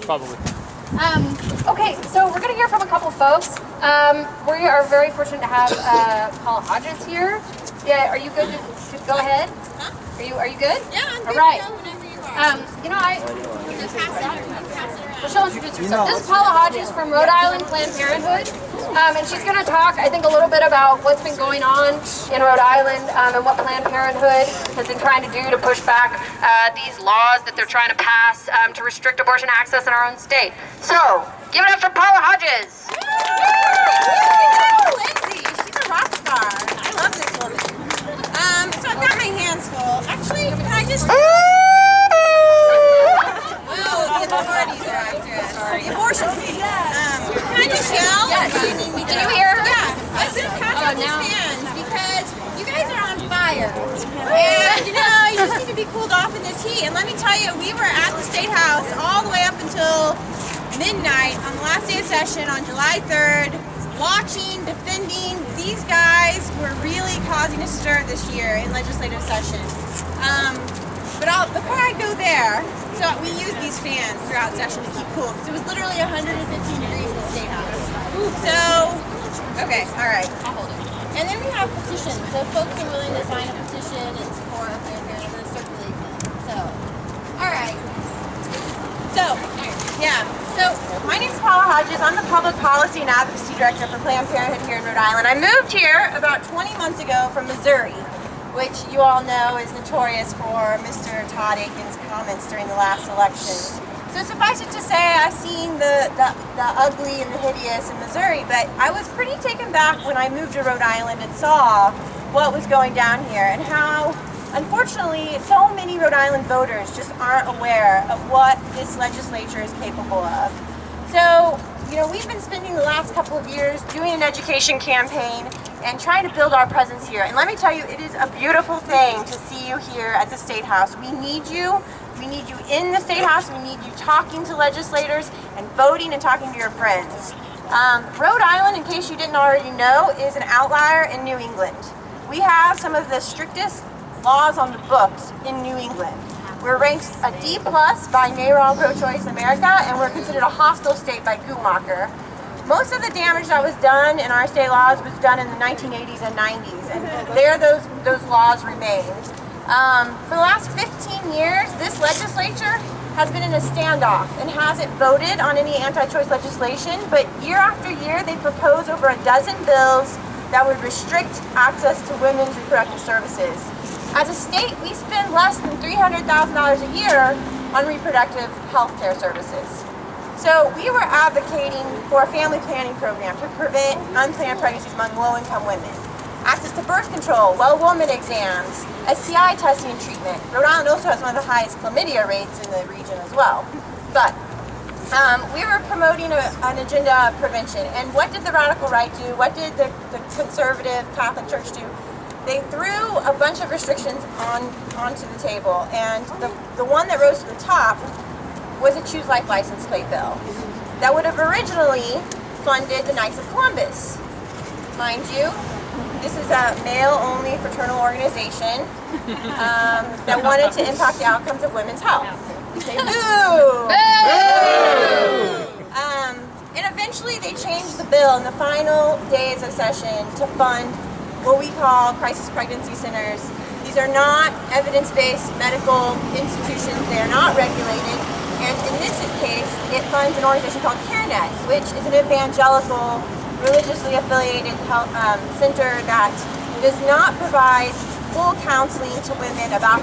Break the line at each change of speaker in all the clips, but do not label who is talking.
Probably.
Okay, so we're going to hear from a couple folks. We are very fortunate to have Paula Hodges here. Yeah, are you good to go ahead?
Huh?
Are you good?
Yeah, I'm good.
All right.
To go whenever you are.
You know,
Just pass it around.
Michelle, introduce yourself. This is Paula Hodges from Rhode Island Planned Parenthood, and she's going to talk, I think, a little bit about what's been going on in Rhode Island and what Planned Parenthood has been trying to do to push back these laws that they're trying to pass to restrict abortion access in our own state. So, give it up for Paula Hodges.
Lindsay, she's a rock star. I love this woman. So I've got my hands full. Actually, can I just... The authorities are after us. Sorry. The abortion case. Can I just yell?
Yes. Did you hear her?
Yeah. I was going to pass out these fans because you guys are on fire. And, you know, you just need to be cooled off in this heat. And let me tell you, we were at the State House all the way up until midnight on the last day of session on July 3rd, watching, defending. These guys were really causing a stir this year in legislative session. But before I go there, so we use these fans throughout session to keep cool, because it was literally 115 degrees in the State House. So, okay, all right, I'll hold it. And then we have petitions. So folks are willing to sign a petition in support of Planned Parenthood, circulate them. So, all right. So, yeah. So, my name is Paula Hodges. I'm the Public Policy and Advocacy Director for Planned Parenthood here in Rhode Island. I moved here about 20 months ago from Missouri, which you all know is notorious for Mr. Todd Akin's comments during the last election. So suffice it to say, I've seen the ugly and the hideous in Missouri, but I was pretty taken back when I moved to Rhode Island and saw what was going down here and how, unfortunately, so many Rhode Island voters just aren't aware of what this legislature is capable of. So, you know, we've been spending the last couple of years doing an education campaign and trying to build our presence here. And let me tell you, it is a beautiful thing to see you here at the State House. We need you. We need you in the State House. We need you talking to legislators and voting and talking to your friends. Rhode Island, in case you didn't already know, is an outlier in New England. We have some of the strictest laws on the books in New England. We're ranked a D+ by NARAL Pro-Choice America, and we're considered a hostile state by Guttmacher. Most of the damage that was done in our state laws was done in the 1980s and 90s, and there those laws remained. For the last 15 years, this legislature has been in a standoff and hasn't voted on any anti-choice legislation, but year after year they propose over a dozen bills that would restrict access to women's reproductive services. As a state, we spend less than $300,000 a year on reproductive health care services. So we were advocating for a family planning program to prevent unplanned pregnancies among low-income women, access to birth control, well-woman exams, STI testing and treatment. Rhode Island also has one of the highest chlamydia rates in the region as well. But we were promoting an agenda of prevention. And what did the radical right do? What did the conservative Catholic Church do? They threw a bunch of restrictions onto the table. And the one that rose to the top was a Choose Life license plate bill that would have originally funded the Knights of Columbus. Mind you, this is a male-only fraternal organization that wanted to impact the outcomes of women's health. We say boo! Boo! And eventually they changed the bill in the final days of session to fund what we call crisis pregnancy centers. These are not evidence-based medical institutions. They are not regulated. And in this case, it funds an organization called CareNet, which is an evangelical, religiously affiliated health center that does not provide full counseling to women about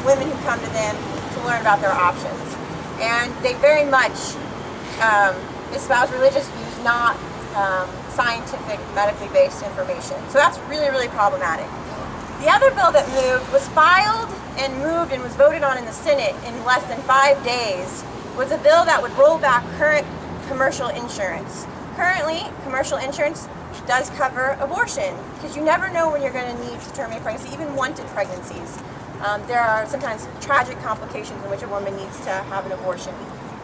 women who come to them to learn about their options. And they very much espouse religious views, not scientific, medically based information. So that's really, really problematic. The other bill that moved was filed and moved and was voted on in the Senate in less than 5 days was a bill that would roll back current commercial insurance. Currently, commercial insurance does cover abortion because you never know when you're going to need to terminate pregnancy, even wanted pregnancies. There are sometimes tragic complications in which a woman needs to have an abortion.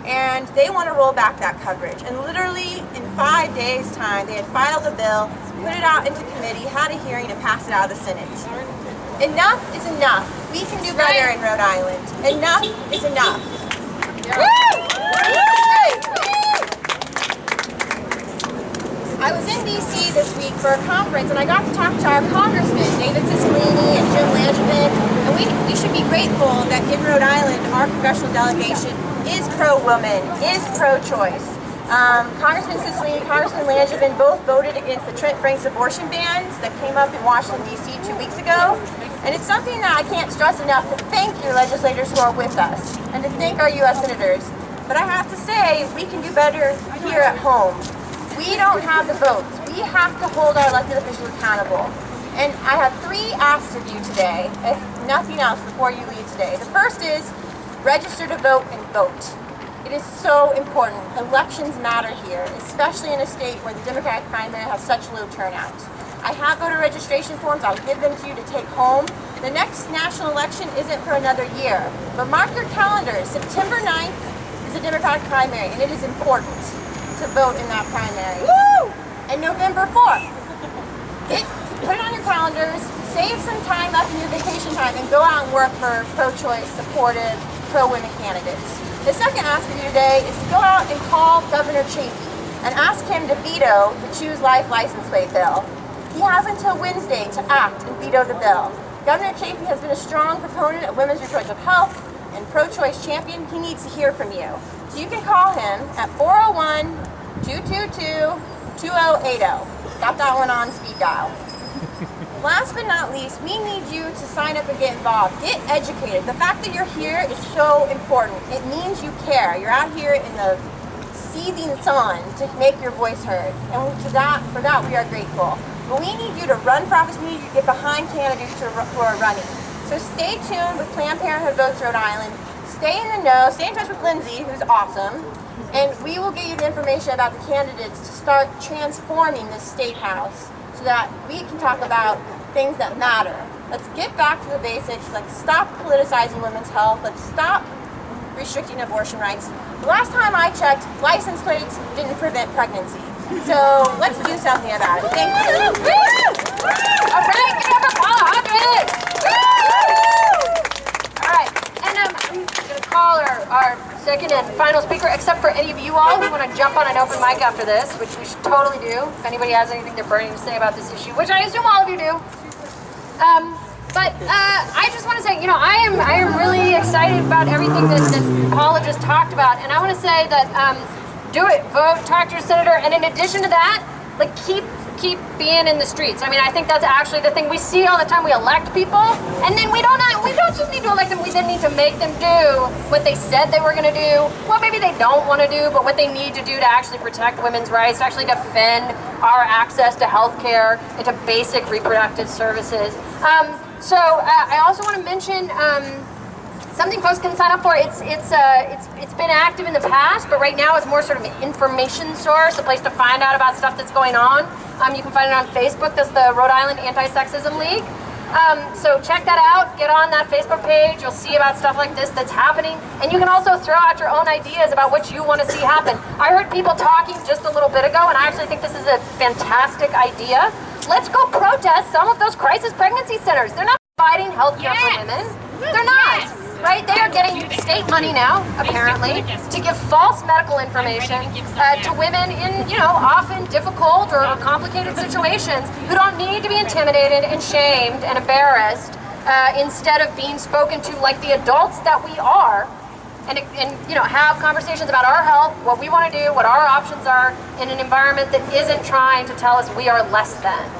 And they want to roll back that coverage. And literally in 5 days' time, they had filed a bill, put it out into committee, had a hearing, and passed it out of the Senate. Enough is enough. We can do better in Rhode Island. Enough is enough. Yeah. Woo! Fans, and I got to talk to our congressmen, David Cicilline and Jim Langevin, and we should be grateful that in Rhode Island, our congressional delegation is pro-woman, is pro-choice. Congressman Cicilline, Congressman Langevin both voted against the Trent Franks abortion bans that came up in Washington, D.C. 2 weeks ago. And it's something that I can't stress enough to thank your legislators who are with us and to thank our U.S. senators. But I have to say, we can do better here at home. We don't have the votes. We have to hold our elected officials accountable. And I have 3 asks of you today, if nothing else, before you leave today. The first is register to vote and vote. It is so important. Elections matter here, especially in a state where the Democratic primary has such low turnout. I have voter registration forms. I'll give them to you to take home. The next national election isn't for another year, but mark your calendars. September 9th is the Democratic primary, and it is important to vote in that primary. Woo! And November 4th. Put it on your calendars, save some time up in your vacation time, and go out and work for pro-choice, supportive, pro-women candidates. The second ask of you today is to go out and call Governor Chafee and ask him to veto the Choose Life license plate bill. He has until Wednesday to act and veto the bill. Governor Chafee has been a strong proponent of women's reproductive health and pro-choice champion. He needs to hear from you. So you can call him at 401-222-2080. Got that one on speed dial. Last but not least, we need you to sign up and get involved. Get educated. The fact that you're here is so important. It means you care. You're out here in the seething sun to make your voice heard. And for that, we are grateful. But we need you to run for office. We need you to get behind candidates who are running. So stay tuned with Planned Parenthood Votes Rhode Island. Stay in the know. Stay in touch with Lindsay, who's awesome. And we will get you the information about the candidates to start transforming this state house so that we can talk about things that matter. Let's get back to the basics. Let's stop politicizing women's health. Let's stop restricting abortion rights. The last time I checked, license plates didn't prevent pregnancy. So let's do something about it. Thank you.
All right, give it up for Paula Hodges. All right, and I'm going to call our second and final speaker, except for any of you all who want to jump on an open mic after this, which we should totally do. If anybody has anything they're burning to say about this issue, which I assume all of you do. But I just want to say, I am really excited about everything that Paula just talked about, and I want to say that do it, vote, talk to your senator, and in addition to that, like keep being in the streets. I mean, I think that's actually the thing we see all the time. We elect people, and then we don't just need to elect them. We then need to make them do what they said they were going to do. Well, maybe they don't want to do, but what they need to do to actually protect women's rights, to actually defend our access to health care and to basic reproductive services. So I also want to mention something folks can sign up for. It's been active in the past, but right now it's more sort of an information source, a place to find out about stuff that's going on. You can find it on Facebook. That's the Rhode Island Anti-Sexism League. So check that out. Get on that Facebook page. You'll see about stuff like this that's happening. And you can also throw out your own ideas about what you want to see happen. I heard people talking just a little bit ago, and I actually think this is a fantastic idea. Let's go protest some of those crisis pregnancy centers. They're not providing health care for women. They're not. Right? They are getting state money now, apparently, to give false medical information to women in, often difficult or complicated situations who don't need to be intimidated and shamed and embarrassed instead of being spoken to like the adults that we are and have conversations about our health, what we want to do, what our options are in an environment that isn't trying to tell us we are less than.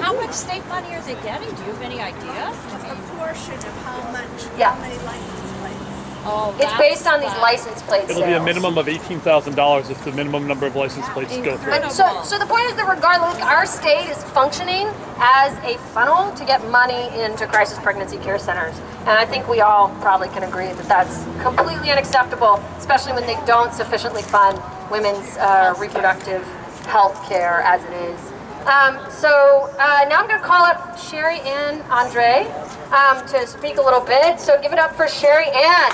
How much state money are they getting? Do you have any idea?
A portion of how much,
Yeah.
how many license plates.
Oh,
It's based on these license plate
It'll be a
sales.
minimum of $18,000 if the minimum number of license plates go through.
And so the point is that regardless, our state is functioning as a funnel to get money into crisis pregnancy care centers. And I think we all probably can agree that that's completely unacceptable, especially when they don't sufficiently fund women's reproductive health care as it is. So now I'm going to call up Sherry Ann Andre to speak a little bit. So give it up for Sherry Ann.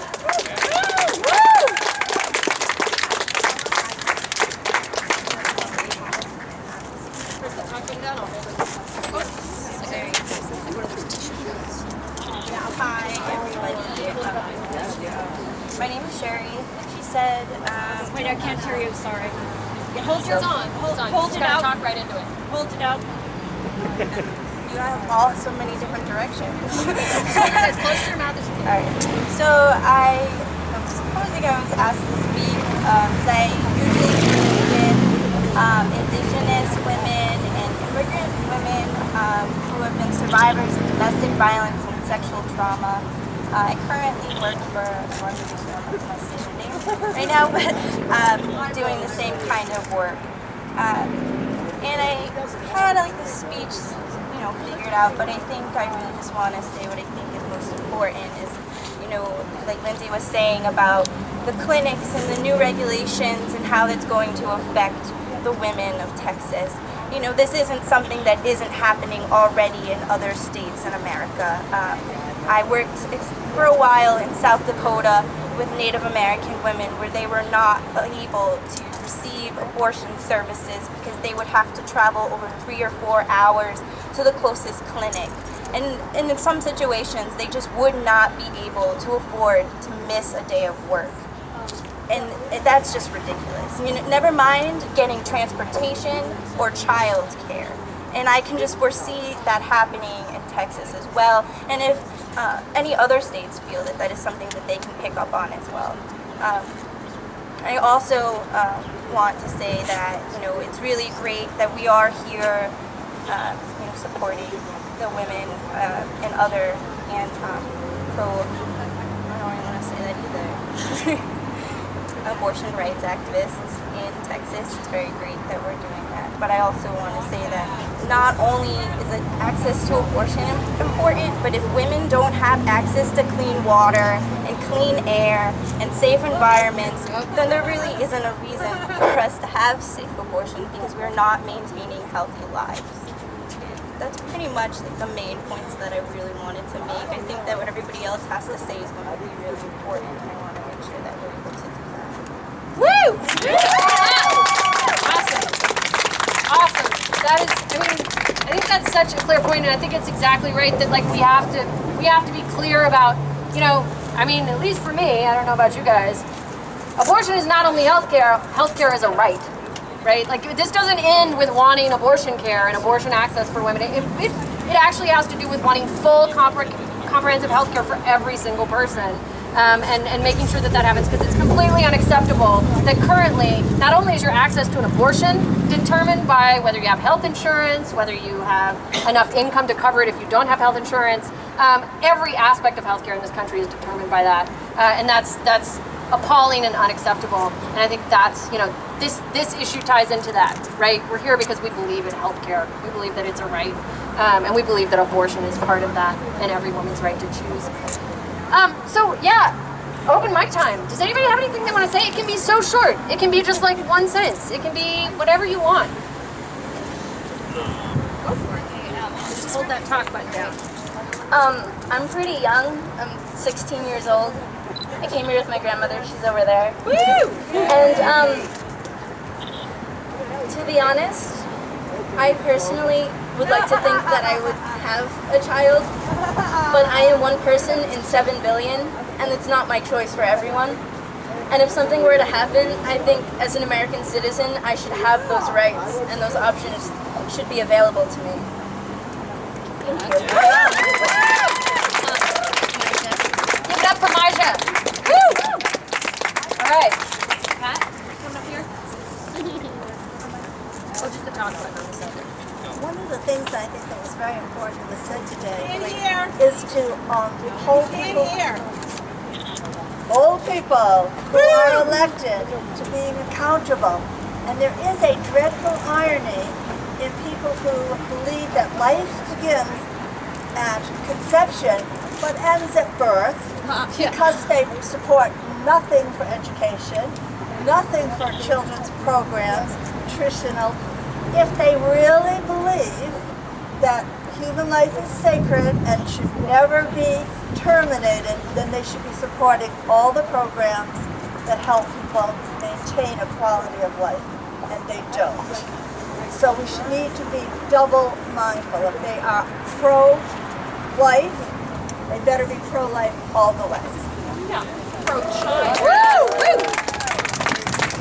My name is Sherry, and she said,
Wait, I can't hear you, sorry.
hold your,
Hold it
Hold it
out.
talk right into it.
Hold it out.
You have all so many different directions.
As close to your mouth as you can.
Alright. So I am supposing I was asked to speak because I usually deal with indigenous women and immigrant women who have been survivors of domestic violence and sexual trauma. I currently work for right now, but doing the same kind of work. And I had like this speech, figured out, but I think I really just want to say what I think is most important is, like Lindsay was saying about the clinics and the new regulations and how that's going to affect the women of Texas. This isn't something that isn't happening already in other states in America. I worked for a while in South Dakota with Native American women where they were not able to receive abortion services because they would have to travel over 3 or 4 hours to the closest clinic. And in some situations, they just would not be able to afford to miss a day of work. And that's just ridiculous. Never mind getting transportation or child care. And I can just foresee that happening in Texas as well. And if any other states feel that that is something that they can pick up on as well. I also want to say that, it's really great that we are here, supporting the women and other I don't really want to say that either. Abortion rights activists in Texas. It's very great that we're doing that. But I also want to say that not only is access to abortion important, but if women don't have access to clean water and clean air and safe environments, then there really isn't a reason for us to have safe abortion because we're not maintaining healthy lives. That's pretty much the main points that I really wanted to make. I think that what everybody else has to say is going to be really important, and I want to make sure that we're able to do that.
Woo! Awesome. That is, I think that's such a clear point, and I think it's exactly right that we have to be clear about, at least for me, I don't know about you guys, abortion is not only healthcare is a right. Right? This doesn't end with wanting abortion care and abortion access for women. It actually has to do with wanting full comprehensive health care for every single person. And making sure that happens, because it's completely unacceptable that currently, not only is your access to an abortion determined by whether you have health insurance, whether you have enough income to cover it if you don't have health insurance, every aspect of healthcare in this country is determined by that. And that's appalling and unacceptable. And I think that's, this issue ties into that, right? We're here because we believe in healthcare. We believe that it's a right. And we believe that abortion is part of that and every woman's right to choose. So yeah, open mic time. Does anybody have anything they want to say? It can be so short. It can be just one sentence. It can be whatever you want. Go for it. Just hold that talk button down.
I'm pretty young. I'm 16 years old. I came here with my grandmother. She's over there.
Woo!
And to be honest, I personally would like to think that I would have a child, but I am one person in 7 billion, and it's not my choice for everyone. And if something were to happen, I think as an American citizen, I should have those rights, and those options should be available to me. Thank you.
Give it up for Maja. Woo! All right. Pat, come up here. Oh, just the talk button on the side.
One of the things I think that was very important was said today
here.
is to hold people,
Here.
hold people who are elected to being accountable. And there is a dreadful irony in people who believe that life begins at conception but ends at birth because they support nothing for education, nothing for children's programs, nutritional. If they really believe that human life is sacred and should never be terminated, then they should be supporting all the programs that help people maintain a quality of life, and they don't. So we should need to be double mindful. If they are pro-life, they better be pro-life all the way.
Pro-child. Woo! Woo!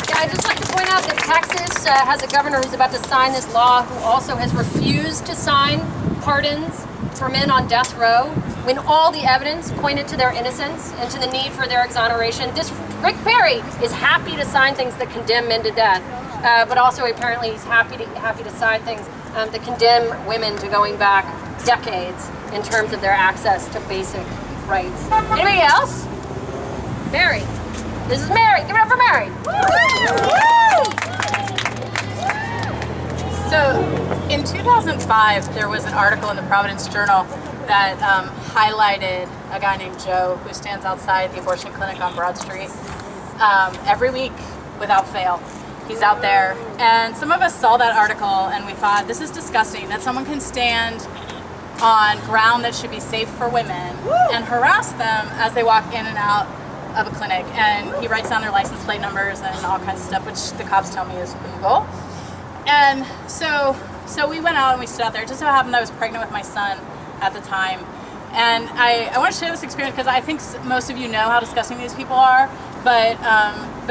Yeah, I'd just like to point out that Texas has a governor who's about to sign this law who also has refused to sign pardons for men on death row when all the evidence pointed to their innocence and to the need for their exoneration. This Rick Perry is happy to sign things that condemn men to death, but also apparently he's happy to sign things that condemn women to going back decades in terms of their access to basic rights. Anybody else? Mary. This is Mary. Give it up for Mary.
So in 2005, there was an article in the Providence Journal that highlighted a guy named Joe who stands outside the abortion clinic on Broad Street every week without fail. He's out there. And some of us saw that article and we thought, this is disgusting that someone can stand on ground that should be safe for women and harass them as they walk in and out of a clinic. And he writes down their license plate numbers and all kinds of stuff, which the cops tell me is illegal. And so we went out and we stood out there. It just so happened I was pregnant with my son at the time. And I want to share this experience because I think most of you know how disgusting these people are, but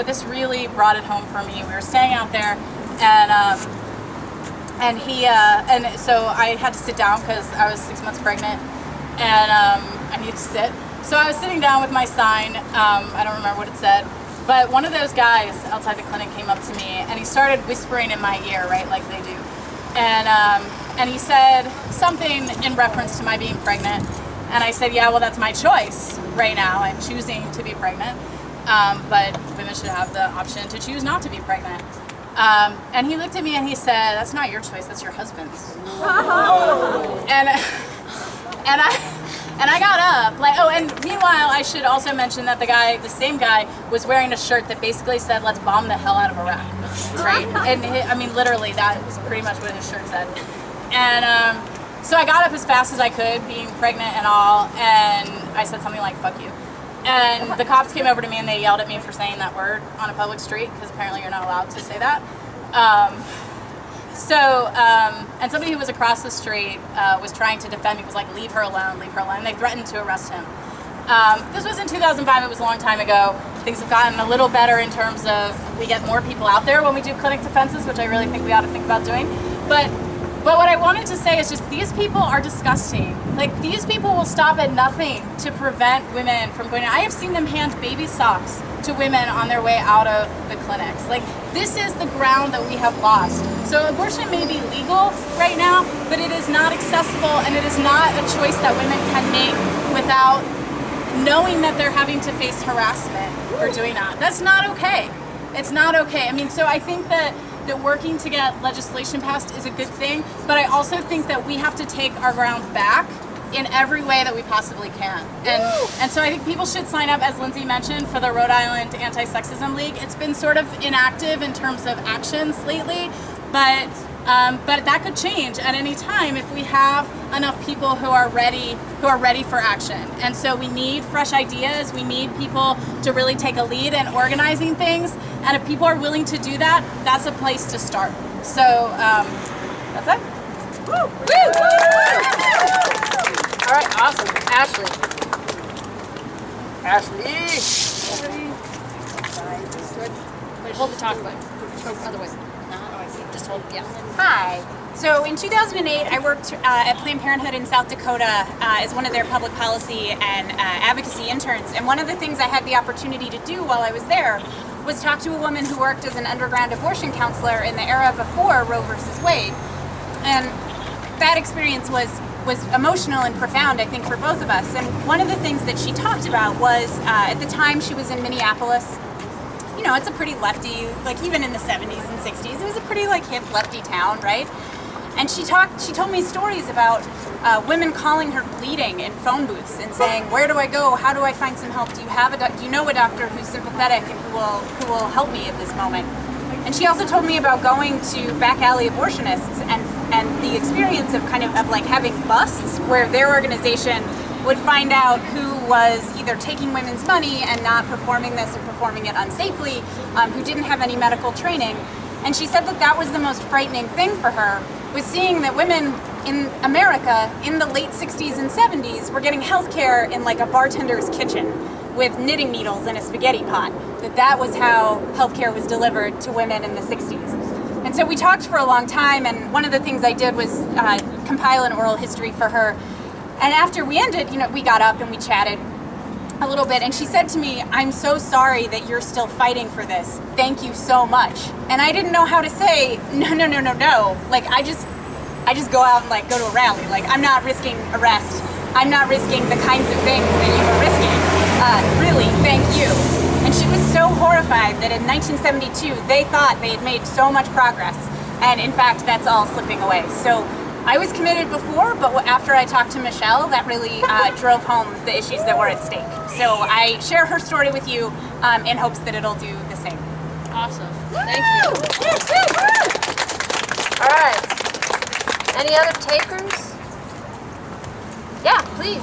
this really brought it home for me. We were staying out there and so I had to sit down because I was 6 months pregnant and I needed to sit. So I was sitting down with my sign, I don't remember what it said, but one of those guys outside the clinic came up to me and he started whispering in my ear, right, like they do. And he said something in reference to my being pregnant. And I said, yeah, well, that's my choice right now. I'm choosing to be pregnant, but women should have the option to choose not to be pregnant. And he looked at me and he said, that's not your choice, that's your husband's. And I got up, like, oh, and meanwhile, I should also mention that the same guy was wearing a shirt that basically said, let's bomb the hell out of Iraq, right? And I mean, literally, that was pretty much what his shirt said. And so I got up as fast as I could, being pregnant and all, and I said something like, fuck you. And the cops came over to me and they yelled at me for saying that word on a public street, because apparently you're not allowed to say that. And somebody who was across the street was trying to defend me, was like, leave her alone, leave her alone. They threatened to arrest him. This was in 2005, it was a long time ago. Things have gotten a little better in terms of we get more people out there when we do clinic defenses, which I really think we ought to think about doing. But what I wanted to say is just these people are disgusting. Like, these people will stop at nothing to prevent women from going. I have seen them hand baby socks to women on their way out of the clinics. Like, this is the ground that we have lost. So abortion may be legal right now, but it is not accessible and it is not a choice that women can make without knowing that they're having to face harassment for doing that. That's not okay. It's not okay. I mean, so I think that working to get legislation passed is a good thing, but I also think that we have to take our ground back in every way that we possibly can. And so I think people should sign up, as Lindsay mentioned, for the Rhode Island Anti-Sexism League. It's been sort of inactive in terms of actions lately, but that could change at any time if we have enough people who are ready for action. And so we need fresh ideas. We need people to really take a lead in organizing things. And if people are willing to do that, that's a place to start. So that's it. Woo! Woo!
All right, awesome. Ashley. Wait, hold the talk button. Other way. Just hold, yeah.
Hi. So in 2008, I worked at Planned Parenthood in South Dakota as one of their public policy and advocacy interns. And one of the things I had the opportunity to do while I was there was talk to a woman who worked as an underground abortion counselor in the era before Roe versus Wade. And that experience was emotional and profound, I think, for both of us. And one of the things that she talked about was, at the time she was in Minneapolis, you know, it's a pretty lefty, like even in the 70s and 60s, it was a pretty like hip lefty town, right? And she told me stories about women calling her bleeding in phone booths and saying, where do I go? How do I find some help? Do you know a doctor who's sympathetic and who will help me at this moment? And she also told me about going to back alley abortionists and the experience of like having busts where their organization would find out who was either taking women's money and not performing this or performing it unsafely, who didn't have any medical training. And she said that was the most frightening thing for her, was seeing that women in America in the late 60s and 70s were getting health care in like a bartender's kitchen. with knitting needles and a spaghetti pot. That was how healthcare was delivered to women in the 60s. And so we talked for a long time, and one of the things I did was compile an oral history for her. And after we ended, we got up and we chatted a little bit, and she said to me, "I'm so sorry that you're still fighting for this. Thank you so much." And I didn't know how to say, no. Like, I just go out and go to a rally. Like, I'm not risking arrest. I'm not risking the kinds of things that you were risking. Really, thank you. And she was so horrified that in 1972, they thought they had made so much progress. And in fact, that's all slipping away. So I was committed before, but after I talked to Michelle, that really drove home the issues that were at stake. So I share her story with you in hopes that it'll do the same.
Awesome. Thank you.
All right. Any other takers? Yeah, please.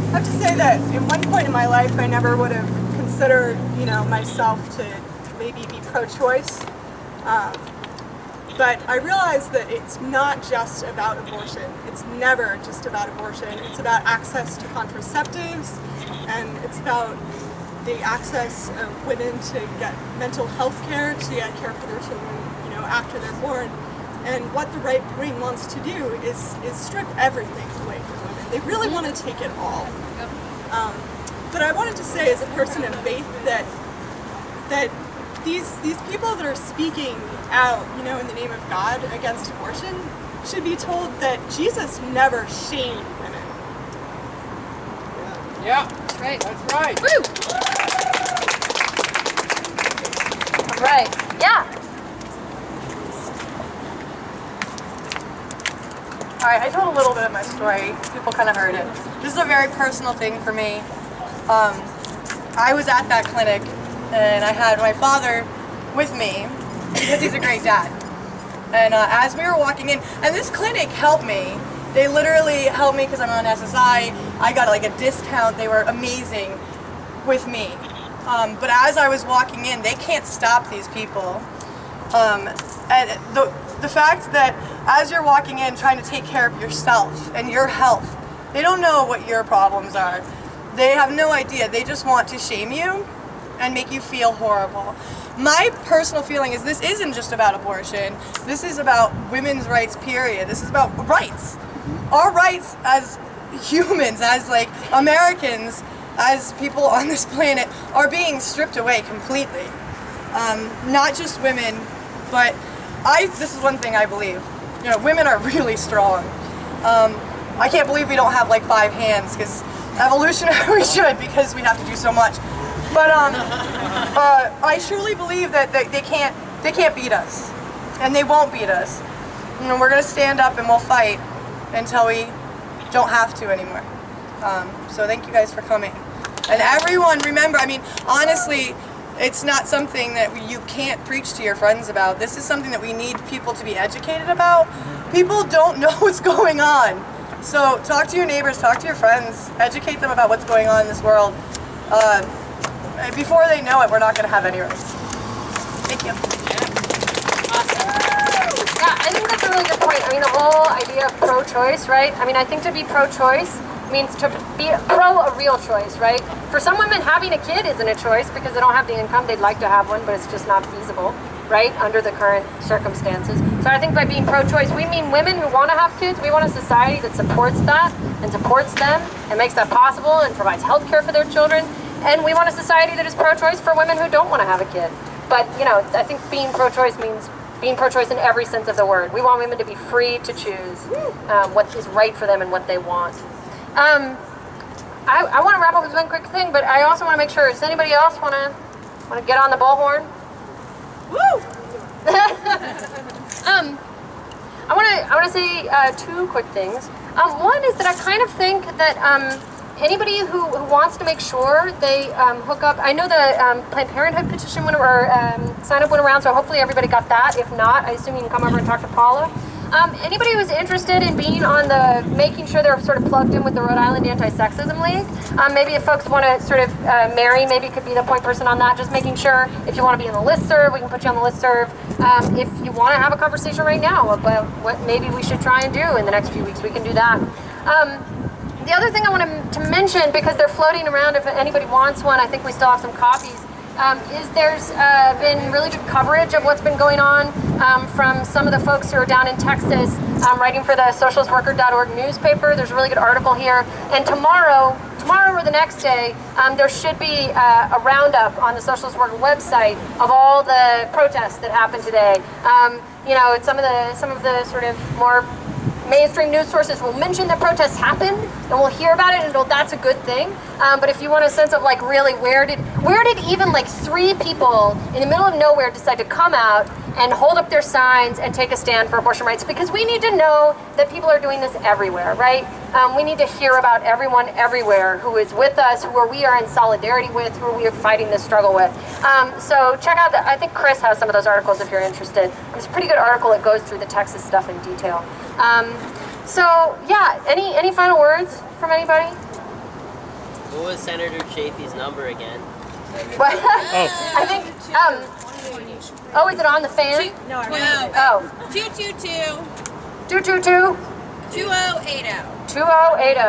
I have to say that at one point in my life, I never would have considered, myself to maybe be pro-choice. But I realized that it's not just about abortion. It's never just about abortion. It's about access to contraceptives, and it's about the access of women to get mental health care, to get care for their children, after they're born. And what the right wing wants to do is strip everything away from women. They really want to take it all. But I wanted to say, as a person of faith, that these people that are speaking out, in the name of God against abortion, should be told that Jesus never shamed women.
Yeah, that's right. That's right.
Woo! All right. Yeah.
All right, I told a little bit of my story. People kind of heard it. This is a very personal thing for me. I was at that clinic, and I had my father with me because he's a great dad. And as we were walking in, and this clinic helped me. They literally helped me because I'm on SSI. I got a discount. They were amazing with me. But as I was walking in, they can't stop these people. And the fact that as you're walking in trying to take care of yourself and your health, they don't know what your problems are. They have no idea. They just want to shame you and make you feel horrible. My personal feeling is this isn't just about abortion. This is about women's rights, period. This is about rights. Our rights as humans, as Americans, as people on this planet, are being stripped away completely. Not just women, but this is one thing I believe. Women are really strong. I can't believe we don't have 5 hands, because evolutionary we should, because we have to do so much. But I truly believe that they can't beat us, and they won't beat us. We're gonna stand up and we'll fight until we don't have to anymore. So thank you guys for coming. And everyone, remember, honestly, it's not something that you can't preach to your friends about. This is something that we need people to be educated about. People don't know what's going on. So talk to your neighbors, talk to your friends, educate them about what's going on in this world. Before they know it, we're not going to have any rights. Thank you.
Yeah, I think that's a really good point. The whole idea of pro-choice, right? I think to be pro-choice means to be pro a real choice, right? For some women, having a kid isn't a choice because they don't have the income. They'd like to have one, but it's just not feasible, right? Under the current circumstances. So I think by being pro-choice, we mean women who want to have kids. We want a society that supports that and supports them and makes that possible and provides health care for their children. And we want a society that is pro-choice for women who don't want to have a kid. But, I think being pro-choice means being pro-choice in every sense of the word. We want women to be free to choose what is right for them and what they want. I want to wrap up with one quick thing, but I also want to make sure, does anybody else want to get on the bullhorn? Woo! I want to say 2 quick things. One is that I kind of think that anybody who wants to make sure they hook up, I know the Planned Parenthood petition sign up went around, so hopefully everybody got that. If not, I assume you can come over and talk to Paula. Anybody who's interested in being on making sure they're sort of plugged in with the Rhode Island Anti-Sexism League, maybe if folks want to sort of, Mary maybe could be the point person on that, just making sure if you want to be on the listserv, we can put you on the listserv. If you want to have a conversation right now about what maybe we should try and do in the next few weeks, we can do that. The other thing I wanted to mention, because they're floating around, if anybody wants one, I think we still have some copies, is there's been really good coverage of what's been going on from some of the folks who are down in Texas writing for the socialistworker.org newspaper. There's a really good article here. And tomorrow or the next day, there should be a roundup on the Socialist Worker website of all the protests that happened today. You know, some of the sort of more mainstream news sources will mention that protests happened, and we'll hear about it, and that's a good thing. But if you want a sense of like really where did even like 3 people in the middle of nowhere decide to come out and hold up their signs and take a stand for abortion rights? Because we need to know that people are doing this everywhere, right? We need to hear about everyone everywhere who is with us, who we are in solidarity with, who we are fighting this struggle with. So check out I think Chris has some of those articles if you're interested. It's a pretty good article. It goes through the Texas stuff in detail. So yeah, any final words from anybody?
What was Senator Chafee's number again?
What? I think, oh, is it on the fan?
No.
Oh.
222
222
2080.
2080.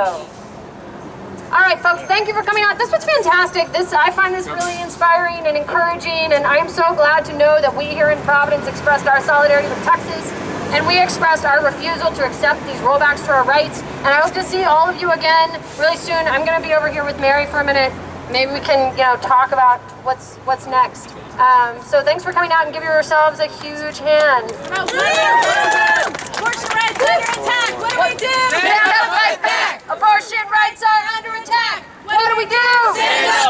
All right, folks, thank you for coming out. This was fantastic. I find this really inspiring and encouraging, and I'm so glad to know that we here in Providence expressed our solidarity with Texas, and we expressed our refusal to accept these rollbacks to our rights. And I hope to see all of you again really soon. I'm going to be over here with Mary for a minute. Maybe we can, talk about what's next. So thanks for coming out, and give yourselves a huge hand.
Abortion rights under attack. What do we do?
Stand up, fight back. Abortion rights are under attack. What do we do?
Stand up.